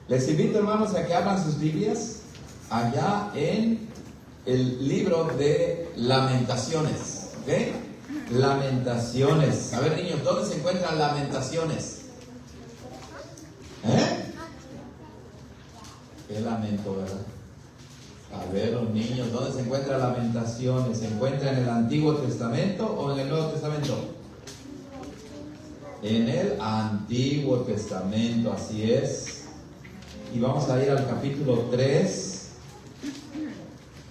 Les invito, hermanos, a que abran sus Biblias allá en el libro de Lamentaciones. ¿Ok? Lamentaciones. A ver, niños, ¿dónde se encuentran Lamentaciones? Qué lamento, ¿verdad? A ver, los niños, ¿dónde se encuentra Lamentaciones? ¿Se encuentra en el Antiguo Testamento o en el Nuevo Testamento? En el Antiguo Testamento, así es. Y vamos a ir al capítulo 3.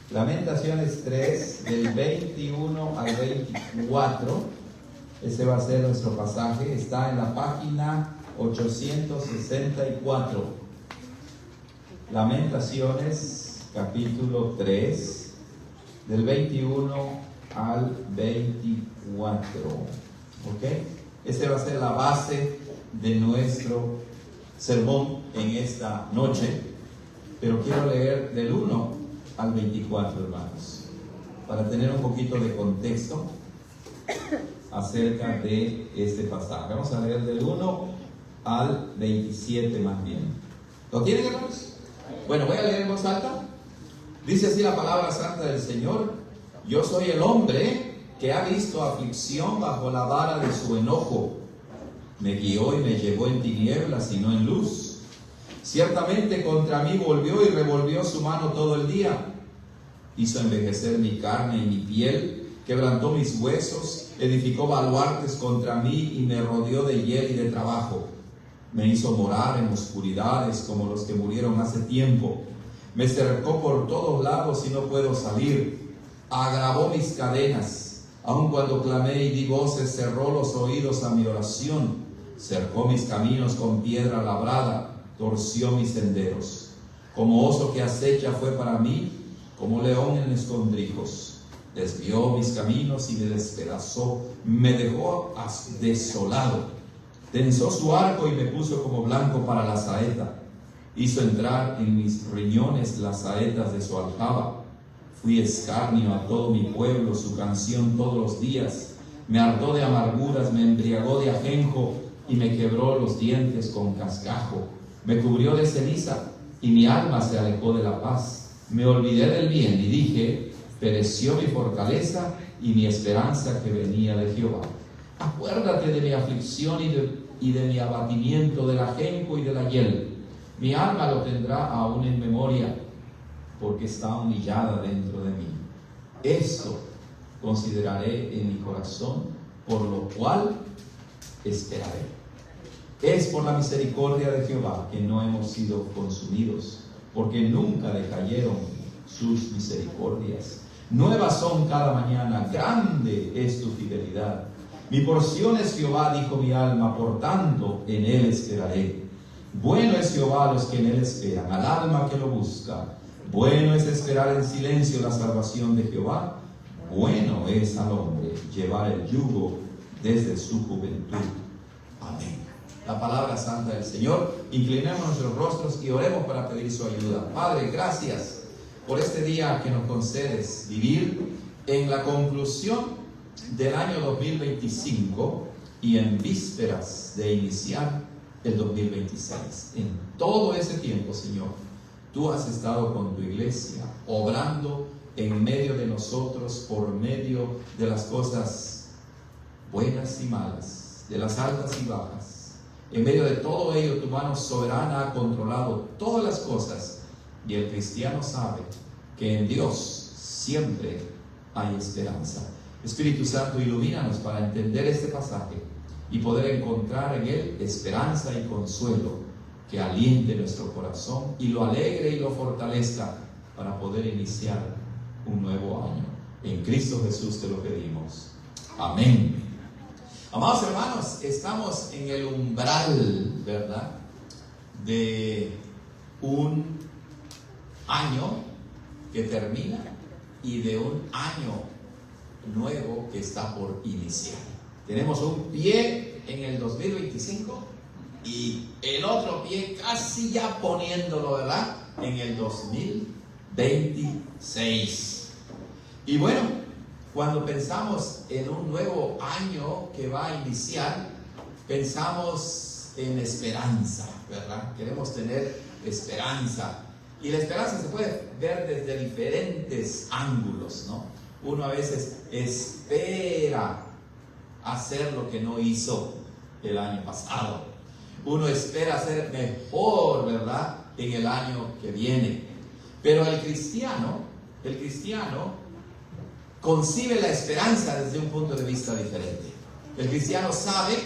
Lamentaciones 3, del 21 al 24. Ese va a ser nuestro pasaje. Está en la página 864. Lamentaciones, capítulo 3, del 21 al 24. ¿Ok? Esta va a ser la base de nuestro sermón en esta noche. Pero quiero leer del 1 al 24, hermanos, para tener un poquito de contexto acerca de este pasaje. Vamos a leer del 1 al 27 más bien. ¿Lo tienen, hermanos? Bueno, voy a leer en voz alta. Dice así la palabra santa del Señor: yo soy el hombre que ha visto aflicción bajo la vara de su enojo. Me guió y me llevó en tinieblas y no en luz. Ciertamente contra mí volvió y revolvió su mano todo el día. Hizo envejecer mi carne y mi piel, quebrantó mis huesos, edificó baluartes contra mí y me rodeó de hiel y de trabajo. Me hizo morar en oscuridades como los que murieron hace tiempo. Me cercó por todos lados y no puedo salir. Agravó mis cadenas. Aun cuando clamé y di voces, cerró los oídos a mi oración. Cercó mis caminos con piedra labrada, torció mis senderos. Como oso que acecha fue para mí, como león en escondrijos. Desvió mis caminos y me despedazó, me dejó desolado. Tensó su arco y me puso como blanco para la saeta. Hizo entrar en mis riñones las saetas de su aljaba. Fui escarnio a todo mi pueblo, su canción todos los días. Me hartó de amarguras, me embriagó de ajenjo y me quebró los dientes con cascajo. Me cubrió de ceniza y mi alma se alejó de la paz. Me olvidé del bien y dije: pereció mi fortaleza y mi esperanza que venía de Jehová. Acuérdate de mi aflicción y de mi abatimiento, del ajenjo y de la hiel. Mi alma lo tendrá aún en memoria, porque está humillada dentro de mí. Esto consideraré en mi corazón, por lo cual esperaré. Es por la misericordia de Jehová que no hemos sido consumidos, porque nunca decayeron sus misericordias. Nuevas son cada mañana, grande es tu fidelidad. Mi porción es Jehová, dijo mi alma, por tanto en él esperaré. Bueno es Jehová a los que en él esperan, al alma que lo busca. Bueno es esperar en silencio la salvación de Jehová. Bueno es al hombre llevar el yugo desde su juventud. Amén. La palabra santa del Señor. Inclinemos nuestros rostros y oremos para pedir su ayuda. Padre, gracias por este día que nos concedes vivir en la conclusión del año 2025 y en vísperas de iniciar el 2026. En todo ese tiempo, Señor, tú has estado con tu iglesia, obrando en medio de nosotros, por medio de las cosas buenas y malas, de las altas y bajas. En medio de todo ello, tu mano soberana ha controlado todas las cosas, y el cristiano sabe que en Dios siempre hay esperanza. Espíritu Santo, ilumínanos para entender este pasaje y poder encontrar en él esperanza y consuelo que aliente nuestro corazón y lo alegre y lo fortalezca para poder iniciar un nuevo año. En Cristo Jesús te lo pedimos. Amén. Amados hermanos, estamos en el umbral, ¿verdad?, de un año que termina y de un año nuevo que está por iniciar. Tenemos un pie en el 2025 y el otro pie casi ya poniéndolo, ¿verdad?, en el 2026. Y bueno, cuando pensamos en un nuevo año que va a iniciar, pensamos en esperanza, ¿verdad? Queremos tener esperanza. Y la esperanza se puede ver desde diferentes ángulos, ¿no? Uno a veces espera hacer lo que no hizo el año pasado. Uno espera ser mejor, ¿verdad?, en el año que viene. Pero el cristiano concibe la esperanza desde un punto de vista diferente. El cristiano sabe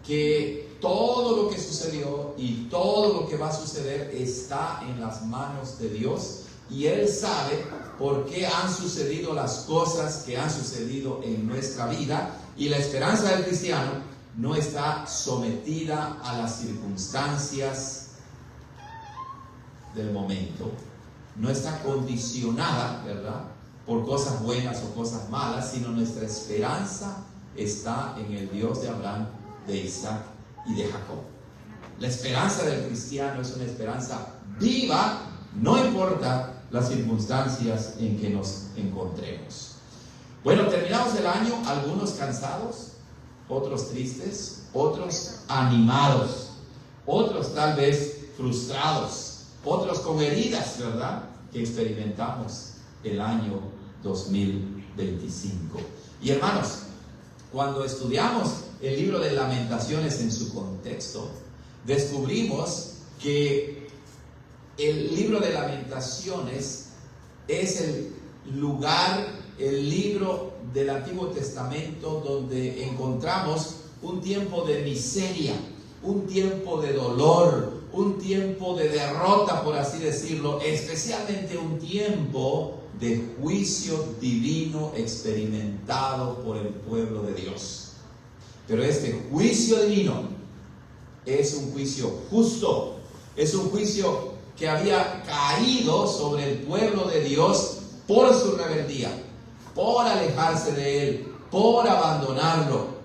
que todo lo que sucedió y todo lo que va a suceder está en las manos de Dios, y Él sabe por qué han sucedido las cosas que han sucedido en nuestra vida, y la esperanza del cristiano no está sometida a las circunstancias del momento, no está condicionada, ¿verdad?, por cosas buenas o cosas malas, sino nuestra esperanza está en el Dios de Abraham, de Isaac y de Jacob. La esperanza del cristiano es una esperanza viva, no importa las circunstancias en que nos encontremos. Bueno, terminamos el año, algunos cansados, otros tristes, otros animados, otros tal vez frustrados, otros con heridas, ¿verdad?, que experimentamos el año 2025. Y hermanos, cuando estudiamos el libro de Lamentaciones en su contexto, descubrimos que el libro de Lamentaciones es el lugar, el libro del Antiguo Testamento donde encontramos un tiempo de miseria, un tiempo de dolor, un tiempo de derrota, por así decirlo, especialmente un tiempo de juicio divino experimentado por el pueblo de Dios. Pero este juicio divino es un juicio justo, es un juicio que había caído sobre el pueblo de Dios por su rebeldía, por alejarse de Él, por abandonarlo.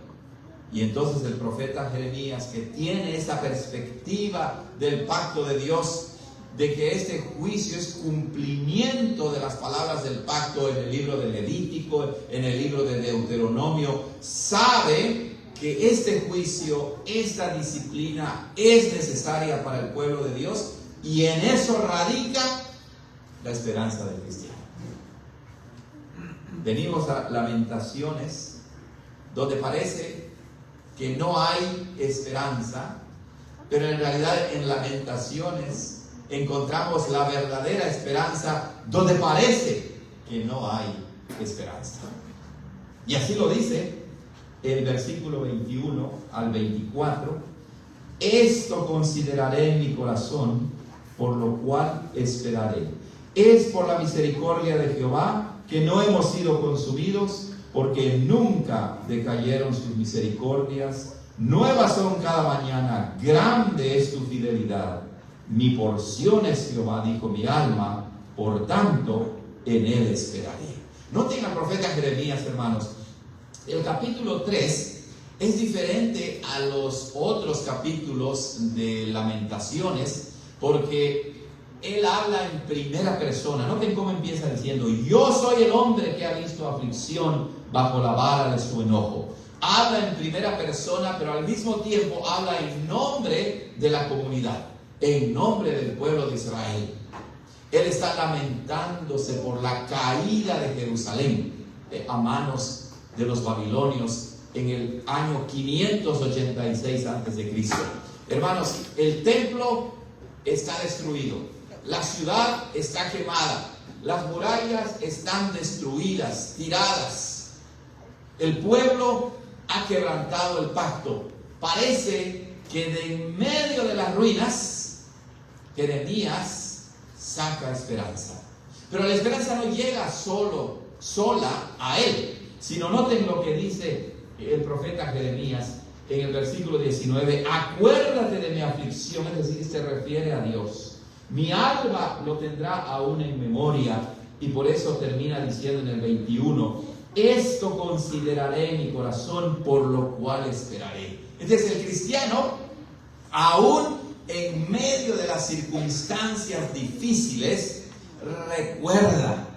Y entonces el profeta Jeremías, que tiene esa perspectiva del pacto de Dios, de que este juicio es cumplimiento de las palabras del pacto en el libro de Levítico, en el libro de Deuteronomio, sabe que este juicio, esta disciplina es necesaria para el pueblo de Dios, y en eso radica la esperanza del cristiano. Venimos a Lamentaciones, donde parece que no hay esperanza, pero en realidad en Lamentaciones encontramos la verdadera esperanza donde parece que no hay esperanza. Y así lo dice el versículo 21 al 24: esto consideraré en mi corazón, por lo cual esperaré. Es por la misericordia de Jehová que no hemos sido consumidos, porque nunca decayeron sus misericordias. Nuevas son cada mañana, grande es tu fidelidad. Mi porción es Jehová, dijo mi alma, por tanto en él esperaré. Noten al profeta Jeremías, hermanos. El capítulo 3 es diferente a los otros capítulos de Lamentaciones, porque él habla en primera persona. Noten cómo empieza diciendo: yo soy el hombre que ha visto aflicción bajo la vara de su enojo. Habla en primera persona, pero al mismo tiempo habla en nombre de la comunidad, en nombre del pueblo de Israel. Él está lamentándose por la caída de Jerusalén a manos de los babilonios en el año 586 a.C. Hermanos, el templo está destruido, la ciudad está quemada, las murallas están destruidas, tiradas. El pueblo ha quebrantado el pacto. Parece que de en medio de las ruinas, Jeremías saca esperanza. Pero la esperanza no llega sola a él, sino noten lo que dice el profeta Jeremías en el versículo 19: acuérdate de mi aflicción, es decir, se refiere a Dios. Mi alma lo tendrá aún en memoria, y por eso termina diciendo en el 21: esto consideraré en mi corazón, por lo cual esperaré. Entonces el cristiano, aún en medio de las circunstancias difíciles, recuerda,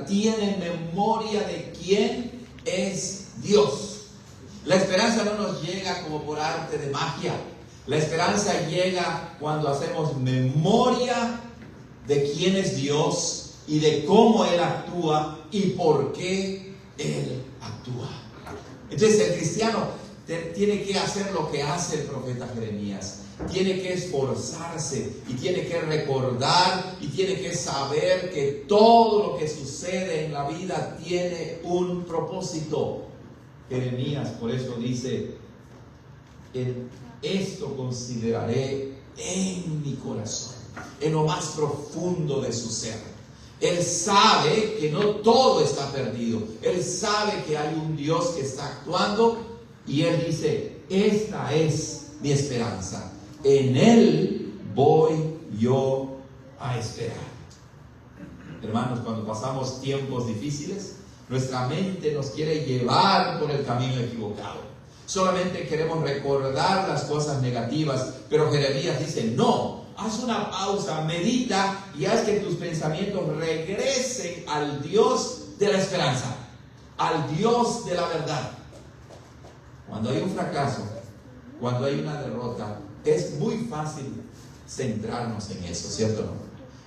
tiene memoria de quién es Dios. La esperanza no nos llega como por arte de magia. La esperanza llega cuando hacemos memoria de quién es Dios y de cómo Él actúa y por qué Él actúa. Entonces el cristiano tiene que hacer lo que hace el profeta Jeremías. Tiene que esforzarse y tiene que recordar y tiene que saber que todo lo que sucede en la vida tiene un propósito. Jeremías por eso dice: en esto consideraré en mi corazón, en lo más profundo de su ser. Él sabe que no todo está perdido. Él sabe que hay un Dios que está actuando y Él dice: esta es mi esperanza. En Él voy yo a esperar. Hermanos, cuando pasamos tiempos difíciles, nuestra mente nos quiere llevar por el camino equivocado. Solamente queremos recordar las cosas negativas, pero Jeremías dice: no, haz una pausa, medita y haz que tus pensamientos regresen al Dios de la esperanza, al Dios de la verdad. Cuando hay un fracaso, cuando hay una derrota, es muy fácil centrarnos en eso, ¿cierto o no?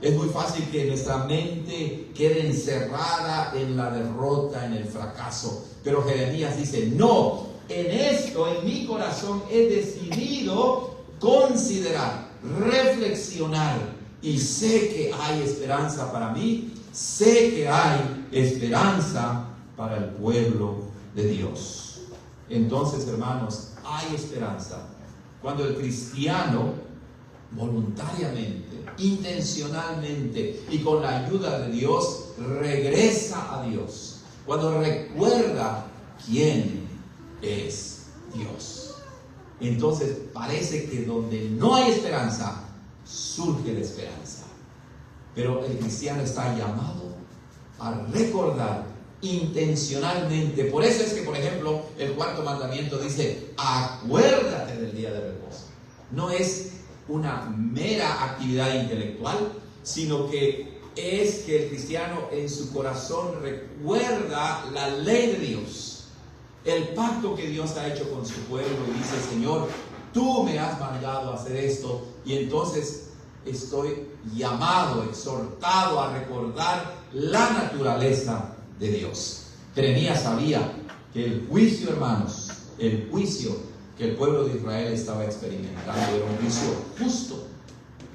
Es muy fácil que nuestra mente quede encerrada en la derrota, en el fracaso. Pero Jeremías dice: no, en esto, en mi corazón he decidido considerar, reflexionar, y sé que hay esperanza para mí, sé que hay esperanza para el pueblo de Dios. Entonces, hermanos, hay esperanza cuando el cristiano voluntariamente, intencionalmente y con la ayuda de Dios regresa a Dios, cuando recuerda quién es Dios. Entonces parece que donde no hay esperanza, surge la esperanza. Pero el cristiano está llamado a recordar intencionalmente. Por eso es que, por ejemplo, el cuarto mandamiento dice: acuérdate del día de reposo. No es una mera actividad intelectual, sino que es que el cristiano en su corazón recuerda la ley de Dios, el pacto que Dios ha hecho con su pueblo, y dice: Señor, tú me has mandado a hacer esto, y entonces estoy llamado, exhortado a recordar la naturaleza de Dios. Jeremías sabía que el juicio, hermanos, el juicio que el pueblo de Israel estaba experimentando era un juicio justo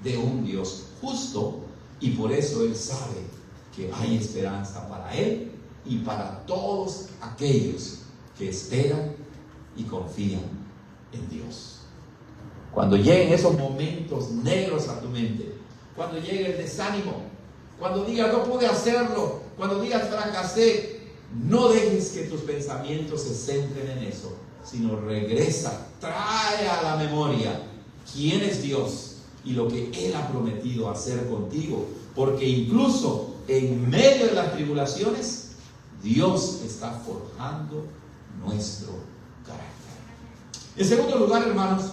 de un Dios justo, y por eso él sabe que hay esperanza para él y para todos aquellos que esperan y confían en Dios. Cuando lleguen esos momentos negros a tu mente, cuando llegue el desánimo, cuando digas no pude hacerlo, cuando digas fracasé, no dejes que tus pensamientos se centren en eso, sino regresa, trae a la memoria quién es Dios y lo que Él ha prometido hacer contigo, porque incluso en medio de las tribulaciones, Dios está forjando nuestro carácter. En segundo lugar, hermanos,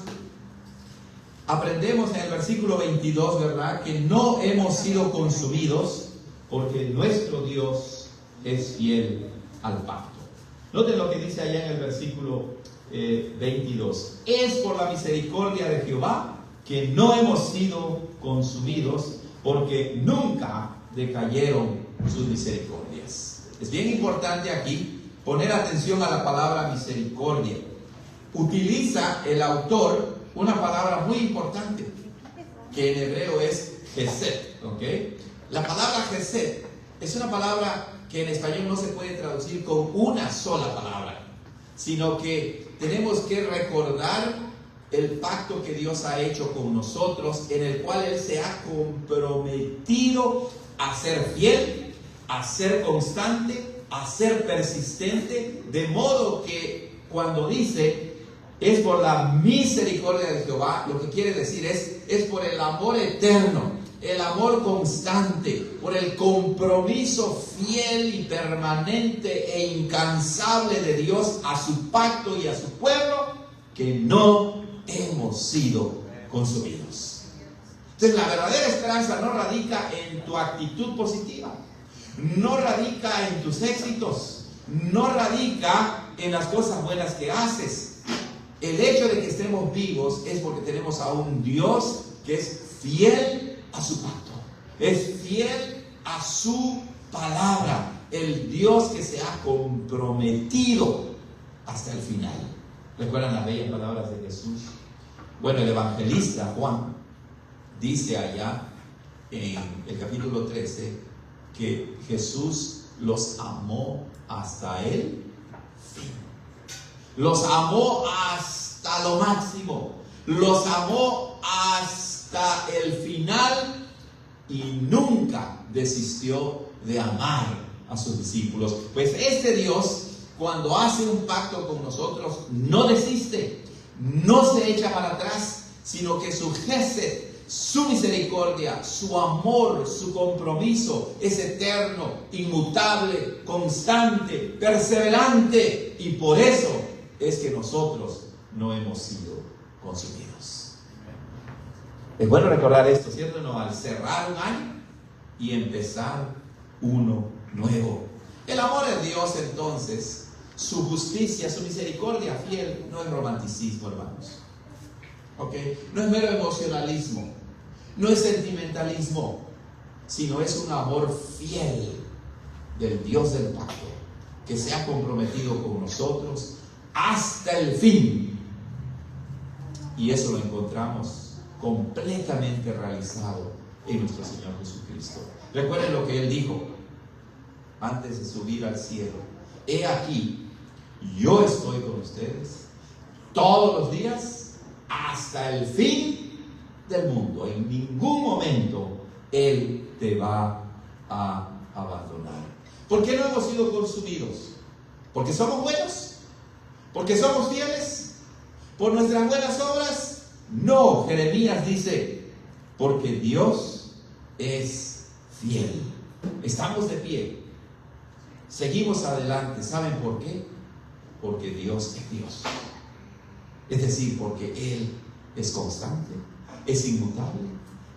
aprendemos en el versículo 22, ¿verdad?, que no hemos sido consumidos porque nuestro Dios es fiel al pacto. Noten lo que dice allá en el versículo 22. Es por la misericordia de Jehová que no hemos sido consumidos, porque nunca decayeron sus misericordias. Es bien importante aquí poner atención a la palabra misericordia. Utiliza el autor una palabra muy importante, que en hebreo es Hesed, ¿ok? La palabra Hesed es una palabra que en español no se puede traducir con una sola palabra, sino que tenemos que recordar el pacto que Dios ha hecho con nosotros, en el cual Él se ha comprometido a ser fiel, a ser constante, a ser persistente, de modo que cuando dice es por la misericordia de Jehová, lo que quiere decir es por el amor eterno, el amor constante, por el compromiso fiel y permanente e incansable de Dios a su pacto y a su pueblo, que no hemos sido consumidos. Entonces, la verdadera esperanza no radica en tu actitud positiva, no radica en tus éxitos, no radica en las cosas buenas que haces. El hecho de que estemos vivos es porque tenemos a un Dios que es fiel a su pacto, es fiel a su palabra, el Dios que se ha comprometido hasta el final. ¿Recuerdan las bellas palabras de Jesús? Bueno, el evangelista Juan dice allá en el capítulo 13 que Jesús los amó hasta el fin. Los amó hasta lo máximo. Los amó hasta el final y nunca desistió de amar a sus discípulos. Pues este Dios, cuando hace un pacto con nosotros, no desiste, no se echa para atrás, sino que su gesed, su misericordia, su amor, su compromiso es eterno, inmutable, constante, perseverante, y por eso es que nosotros no hemos sido consumidos. Es bueno recordar esto, ¿cierto? No, al cerrar un año y empezar uno nuevo. El amor de Dios, entonces, su justicia, su misericordia fiel, no es romanticismo, hermanos. ¿Ok? No es mero emocionalismo, no es sentimentalismo, sino es un amor fiel del Dios del pacto, que se ha comprometido con nosotros hasta el fin. Y eso lo encontramos completamente realizado en nuestro Señor Jesucristo. Recuerden lo que Él dijo antes de subir al cielo: he aquí, yo estoy con ustedes todos los días hasta el fin del mundo. En ningún momento Él te va a abandonar. ¿Por qué no hemos sido consumidos? ¿Porque somos buenos? ¿Porque somos fieles? ¿Por nuestras buenas obras? No, Jeremías dice, porque Dios es fiel. Estamos de pie, seguimos adelante. ¿Saben por qué? Porque Dios es Dios. Es decir, porque Él es constante, es inmutable,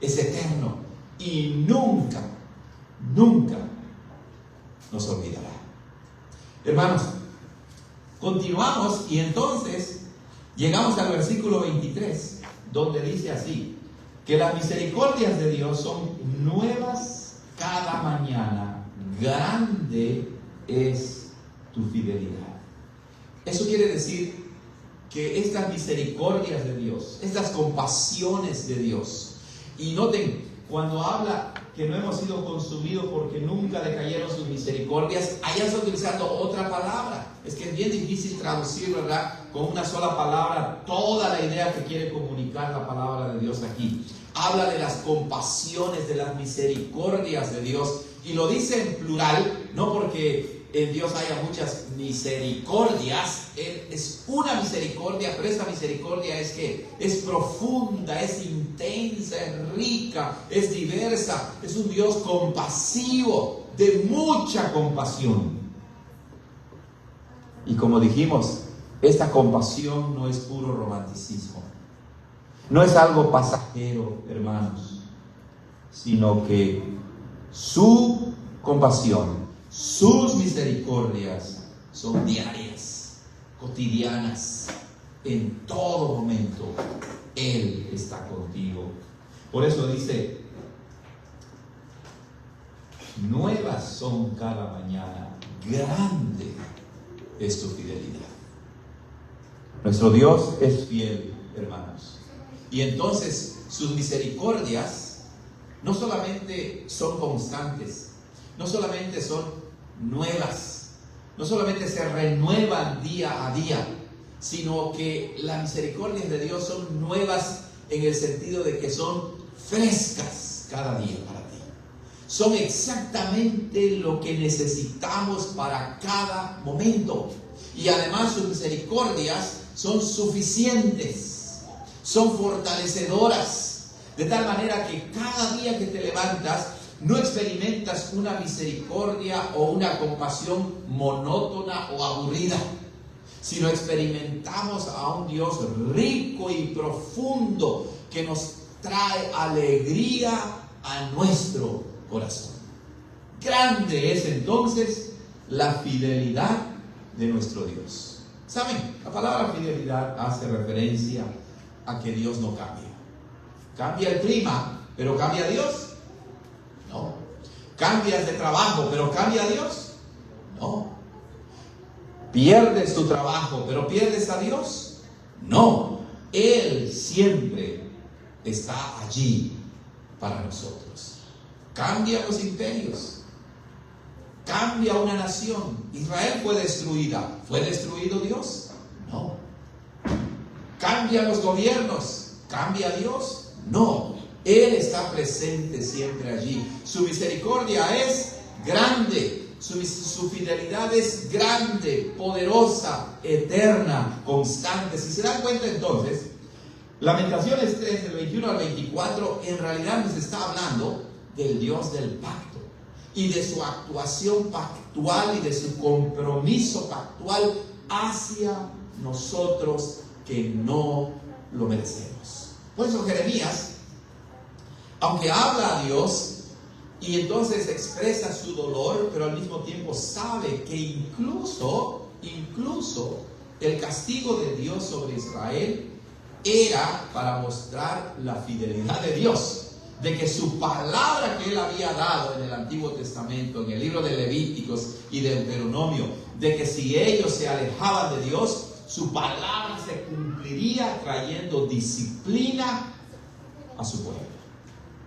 es eterno y nunca, nunca nos olvidará. Hermanos, continuamos y entonces llegamos al versículo 23, donde dice así, que las misericordias de Dios son nuevas cada mañana, grande es tu fidelidad. Eso quiere decir que estas misericordias de Dios, estas compasiones de Dios, y noten, cuando habla que no hemos sido consumidos porque nunca decayeron sus misericordias, allá está utilizando otra palabra. Es que es bien difícil traducir, ¿verdad?, con una sola palabra toda la idea que quiere comunicar la palabra de Dios aquí. Habla de las compasiones, de las misericordias de Dios, y lo dice en plural, no porque en Dios haya muchas misericordias. Él es una misericordia, pero esa misericordia es que es profunda, es intensa, es rica, es diversa. Es un Dios compasivo, de mucha compasión. Y como dijimos, esta compasión no es puro romanticismo, no es algo pasajero, hermanos, sino que su compasión, sus misericordias son diarias, cotidianas. En todo momento Él está contigo. Por eso dice, nuevas son cada mañana, grande es tu fidelidad. Nuestro Dios es fiel, hermanos. Y entonces sus misericordias no solamente son constantes, no solamente son nuevas, no solamente se renuevan día a día, sino que las misericordias de Dios son nuevas en el sentido de que son frescas cada día para ti. Son exactamente lo que necesitamos para cada momento. Y además sus misericordias son suficientes, son fortalecedoras, de tal manera que cada día que te levantas no experimentas una misericordia o una compasión monótona o aburrida, sino experimentamos a un Dios rico y profundo que nos trae alegría a nuestro corazón. Grande es entonces la fidelidad de nuestro Dios. ¿Saben? La palabra fidelidad hace referencia a que Dios no cambia. Cambia el clima, pero ¿cambia Dios? No. ¿Cambias de trabajo, pero cambia Dios? No. ¿Pierdes tu trabajo, pero pierdes a Dios? No. Él siempre está allí para nosotros. Cambia los imperios. Cambia una nación. Israel fue destruida. ¿Fue destruido Dios? No. Cambia los gobiernos. ¿Cambia Dios? No. Él está presente siempre allí. Su misericordia es grande. Su fidelidad es grande, poderosa, eterna, constante. Si se dan cuenta entonces, Lamentaciones 3, del 21 al 24, en realidad nos está hablando del Dios del pacto y de su actuación pactual y de su compromiso pactual hacia nosotros que no lo merecemos. Por eso Jeremías, aunque habla a Dios y entonces expresa su dolor, pero al mismo tiempo sabe que incluso el castigo de Dios sobre Israel era para mostrar la fidelidad de Dios, de que su palabra que él había dado en el Antiguo Testamento, en el libro de Levíticos y de Deuteronomio, de que si ellos se alejaban de Dios, su palabra se cumpliría trayendo disciplina a su pueblo.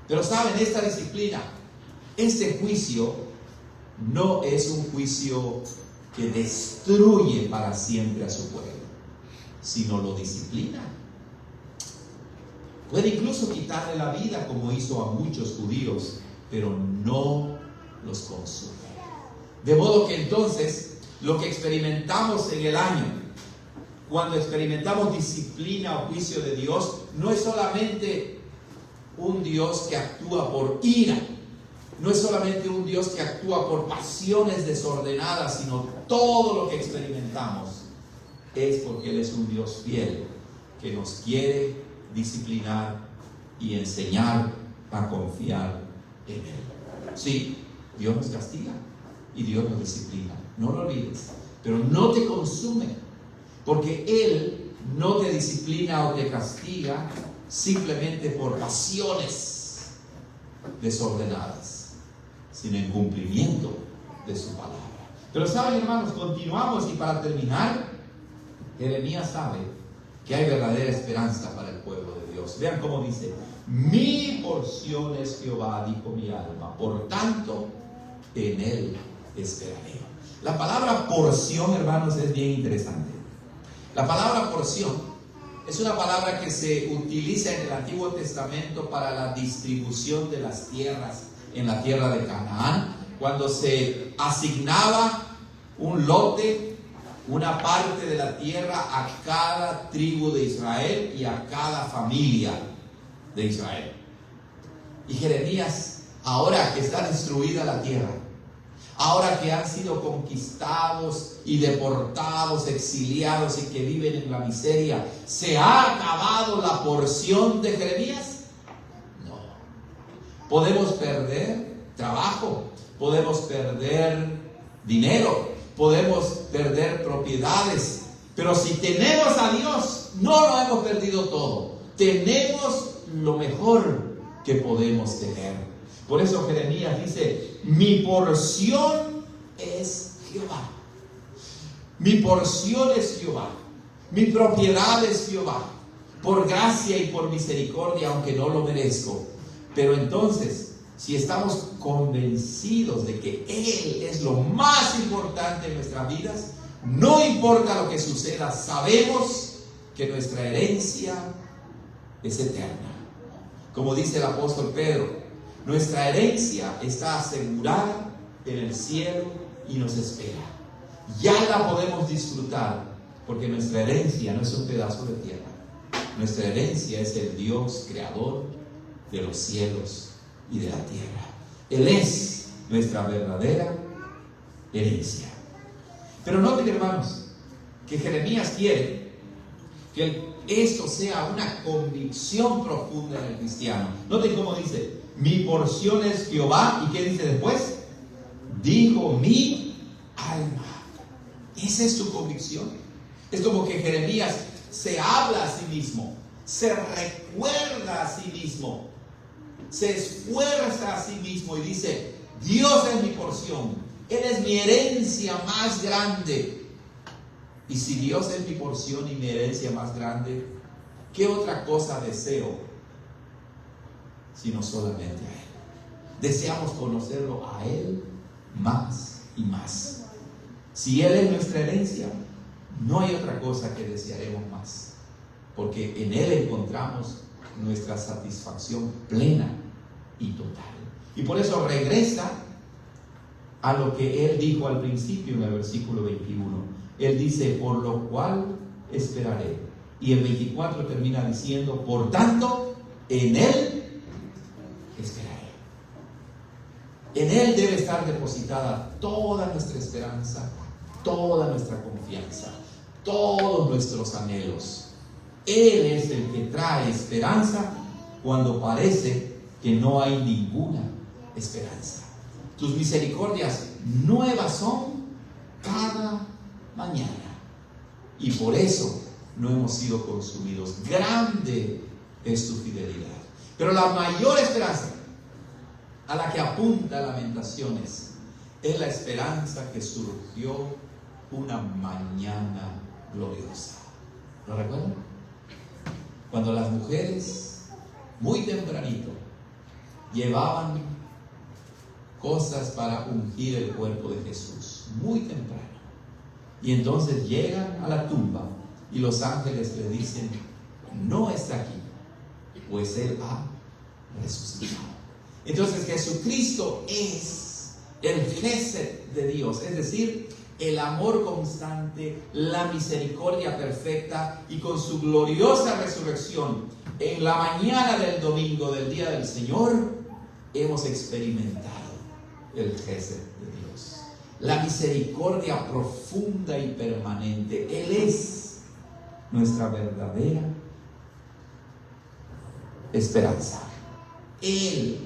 Pero saben, esta disciplina, este juicio, no es un juicio que destruye para siempre a su pueblo, sino lo disciplina. Puede incluso quitarle la vida, como hizo a muchos judíos, pero no los consume. De modo que entonces, lo que experimentamos en el año, cuando experimentamos disciplina o juicio de Dios, no es solamente un Dios que actúa por ira, no es solamente un Dios que actúa por pasiones desordenadas, sino todo lo que experimentamos es porque Él es un Dios fiel, que nos quiere disciplinar y enseñar a confiar en Él. Sí, Dios nos castiga y Dios nos disciplina, no lo olvides, pero no te consume, porque Él no te disciplina o te castiga simplemente por pasiones desordenadas, sino en cumplimiento de su palabra. Pero saben, hermanos, continuamos, y para terminar, Jeremías sabe que hay verdadera esperanza para el pueblo de Dios. Vean cómo dice: mi porción es Jehová, dijo mi alma, por tanto en Él esperaré. La palabra porción, hermanos, es bien interesante. La palabra porción es una palabra que se utiliza en el Antiguo Testamento para la distribución de las tierras en la tierra de Canaán, cuando se asignaba un lote, una parte de la tierra a cada tribu de Israel y a cada familia de Israel. Y Jeremías, ahora que está destruida la tierra, ahora que han sido conquistados y deportados, exiliados y que viven en la miseria, ¿se ha acabado la porción de Jeremías? No. Podemos perder trabajo, podemos perder dinero, podemos perder propiedades, pero si tenemos a Dios, no lo hemos perdido todo. Tenemos lo mejor que podemos tener. Por eso Jeremías dice: mi porción es Jehová. Mi porción es Jehová. Mi propiedad es Jehová. Por gracia y por misericordia, aunque no lo merezco. Pero entonces, si estamos convencidos de que Él es lo más importante en nuestras vidas, no importa lo que suceda, sabemos que nuestra herencia es eterna. Como dice el apóstol Pedro, nuestra herencia está asegurada en el cielo y nos espera. Ya la podemos disfrutar, porque nuestra herencia no es un pedazo de tierra. Nuestra herencia es el Dios creador de los cielos y de la tierra. Él es nuestra verdadera herencia. Pero noten, hermanos, que Jeremías quiere que esto sea una convicción profunda en el cristiano. Noten cómo dice: mi porción es Jehová. ¿Y qué dice después? Dijo mi alma. Esa es su convicción. Es como que Jeremías se habla a sí mismo, se recuerda a sí mismo, se esfuerza a sí mismo y dice: Dios es mi porción, Él es mi herencia más grande. Y si Dios es mi porción y mi herencia más grande, ¿qué otra cosa deseo sino solamente a Él? Deseamos conocerlo a Él más y más. Si Él es nuestra herencia, no hay otra cosa que desearemos más, porque en Él encontramos nuestra satisfacción plena y total. Y por eso regresa a lo que Él dijo al principio en el versículo 21. Él dice: por lo cual esperaré. Y el 24 termina diciendo: por tanto, en Él esperaré. En Él debe estar depositada toda nuestra esperanza, toda nuestra confianza, todos nuestros anhelos. Él es el que trae esperanza cuando parece que no hay ninguna esperanza. Tus misericordias nuevas son cada mañana, y por eso no hemos sido consumidos. Grande es tu fidelidad. Pero la mayor esperanza a la que apunta Lamentaciones es la esperanza que surgió una mañana gloriosa. ¿Lo recuerdan? Cuando las mujeres, muy tempranito, llevaban cosas para ungir el cuerpo de Jesús, muy temprano. Y entonces llegan a la tumba y los ángeles le dicen: no está aquí, pues Él ha resucitado. Entonces Jesucristo es el Gesed de Dios, es decir, el amor constante, la misericordia perfecta, y con su gloriosa resurrección en la mañana del domingo del día del Señor hemos experimentado el Gesed de Dios, la misericordia profunda y permanente. Él es nuestra verdadera esperanza. Él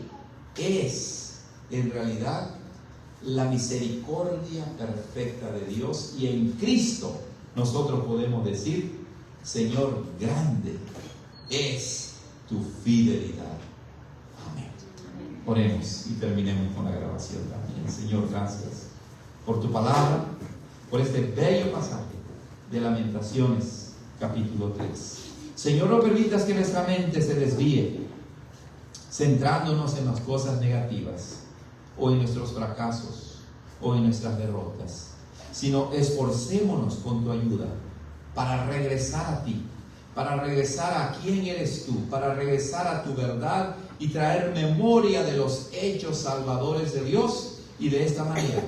es en realidad la misericordia perfecta de Dios, y en Cristo nosotros podemos decir: Señor, grande es tu fidelidad. Amén. Oremos y terminemos con la grabación también. Señor, gracias por tu palabra, por este bello pasaje de Lamentaciones capítulo 3. Señor, no permitas que nuestra mente se desvíe centrándonos en las cosas negativas, o en nuestros fracasos, o en nuestras derrotas, sino esforcémonos con tu ayuda para regresar a ti, para regresar a quién eres tú, para regresar a tu verdad y traer memoria de los hechos salvadores de Dios, y de esta manera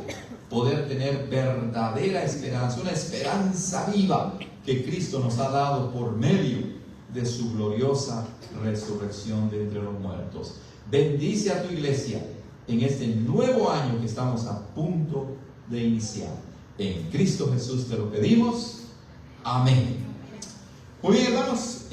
poder tener verdadera esperanza, una esperanza viva que Cristo nos ha dado por medio de su gloriosa resurrección de entre los muertos. Bendice a tu iglesia en este nuevo año que estamos a punto de iniciar. En Cristo Jesús te lo pedimos. Amén. Muy bien, hermanos.